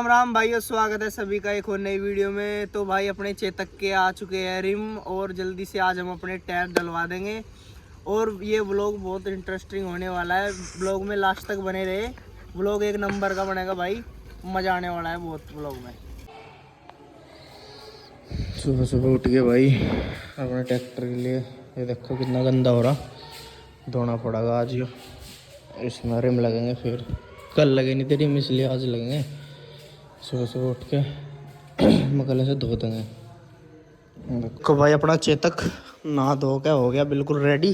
राम राम भाइयों, स्वागत है सभी का एक और नई वीडियो में। तो भाई अपने चेतक के आ चुके हैं रिम और जल्दी से आज हम अपने टायर डलवा देंगे। और ये व्लॉग बहुत इंटरेस्टिंग होने वाला है, व्लॉग में लास्ट तक बने रहे। व्लॉग एक नंबर का बनेगा भाई, मजा आने वाला है बहुत व्लॉग में। सुबह सुबह उठ गए भाई अपने ट्रैक्टर के लिए। ये देखो कितना गंदा हो रहा, धोना पड़ेगा आज। ये इसमें रिम लगेंगे, फिर कल लगे नहीं थे रिम, इसलिए आज लगेंगे। सुबह सुबह उठ के मकले से धो देंगे। देखो भाई अपना चेतक नहा धो के हो गया बिल्कुल रेडी।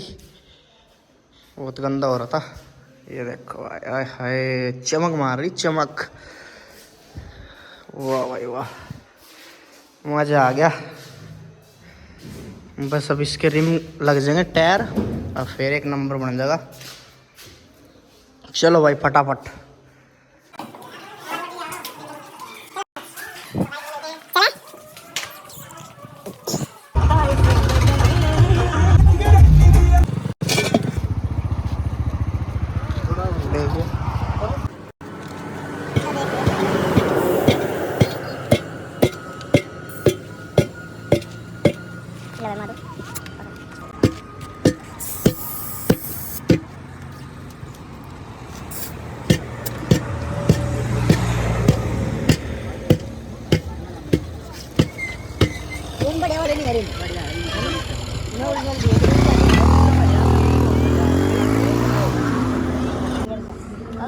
बहुत गंदा हो रहा था। ये देखो भाई, आय हाय चमक मार रही चमक। वाह भाई वाह, मजा आ गया। बस अब इसके रिम लग जाएंगे टायर और फिर एक नंबर बन जाएगा। चलो भाई फटाफट।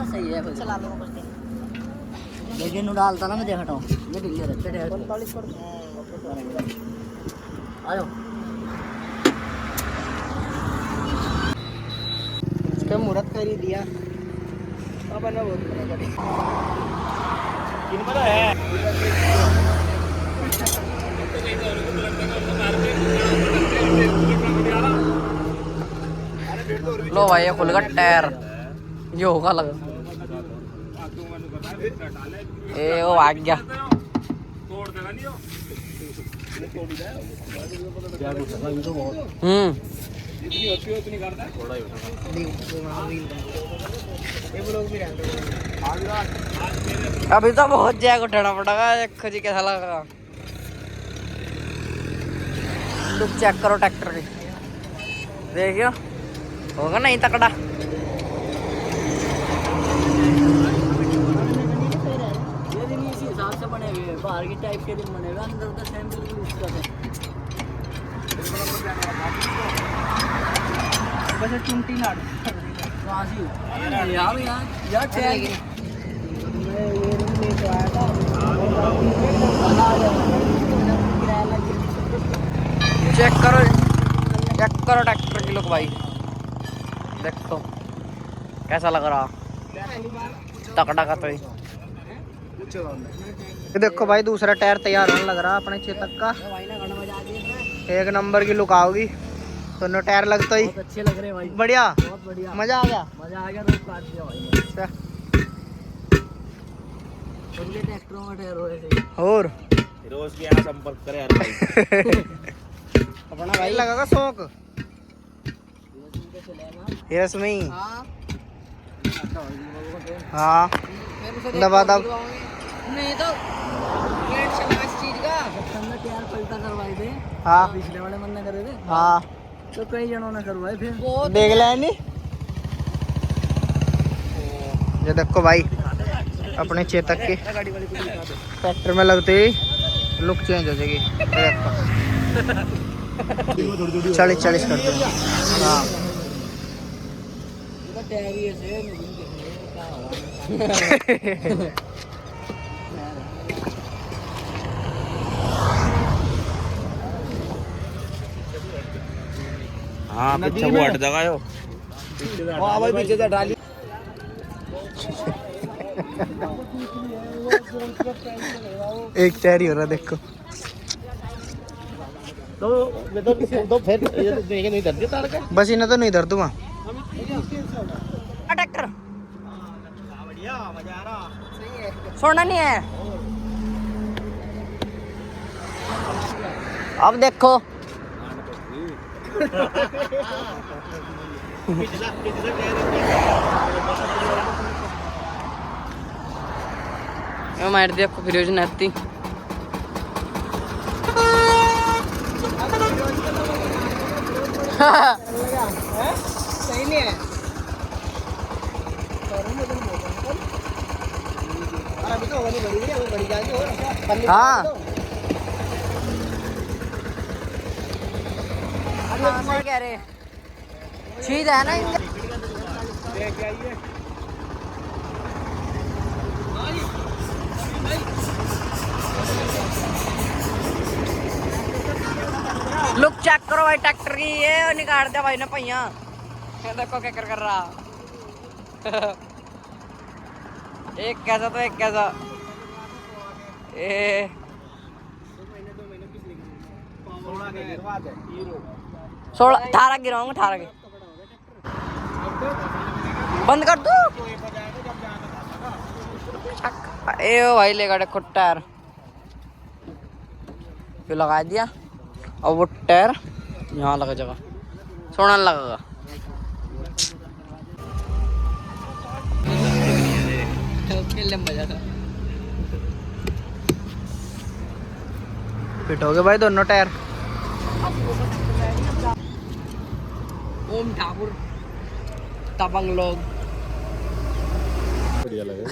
सही है, चला लो लेकिन डालता ना मैं देखता हूँ ये ढीले रहते हैं। 45 पर आ जाओ। उसका मुहूर्त कर ही दिया। अब ना बहुत किन पता है। लो भाई ये खुल गया टायर, ये होगा लगा। ए वो आ गया। अभी तो बहुत जैक उठाना पड़ेगा। देखो जी कैसा लगा, लुक चेक करो ट्रैक्टर की, देखियो होगा नहीं तकड़ा। हिसाब से बने हुए बाहर की टाइप के दिन बने हुए, अंदर तो सेम बिल्कुल उस तरह से। बस चिमटी ना यार यार चेक करो ट्रैक्टर की लुक भाई, देखो कैसा लग रहा तकड़ा का। तो ये देखो भाई दूसरा टायर तैयार होने लग रहा अपने चेतक का। एक नंबर की लुक आओगी दोनों टायर लगते ही। बहुत अच्छे लग रहे हैं भाई, बढ़िया, बहुत बढ़िया, मजा आ गया। रोज काट दिया भाई। उनके ट्रैक्टरों में टायर हो रहे थे और रोज के यहाँ संपर्क करे यार भाई। अपना भाई लगागा शौक यस में। हाँ दबा दब नहीं तो इस चीज का हमने टायर पलटा करवाए थे। हाँ पिछले वाले मन ने करे थे। हाँ तो कई जनों ने करवाए फिर देख ले नहीं। ये देखो भाई अपने चेतक के ट्रैक्टर में लगते ही लुक चेंज हो जाएगी। देखो 40 कर दो। हाँ टायर ही ऐसे हाँ पीछे वो हट जाएगा यो। वाह भाई पीछे से डाली। एक टायर ही हो रहा देखो। तो फिर ये तो देखे नहीं दर्द तार का। बस इन्हें तो नहीं दर्द हुआ। ट्रैक्टर छोड़ना नहीं है। अब देखो मैं मार दिया आपको फिर नती सही नहीं है अभी तो होगा नहीं बड़ी जाएगी और हाँ कह रहे चीज है ना लुक चेक करो भाई ट्रैक्टर की ये निकाल दिया भाई ने पहिया देखो क्या कर रहा एक कैसा तो एक कैसा ए 16 18 गिराऊंगा 18 के बंद कर दो ए भाई लेगा देखो टायर फिर लगा दिया और वो टायर यहाँ लगा जगह सोना लगेगा फिट हो गए भाई दोनों टायर ओम ठाकुर तबंग लोग बढ़िया लगे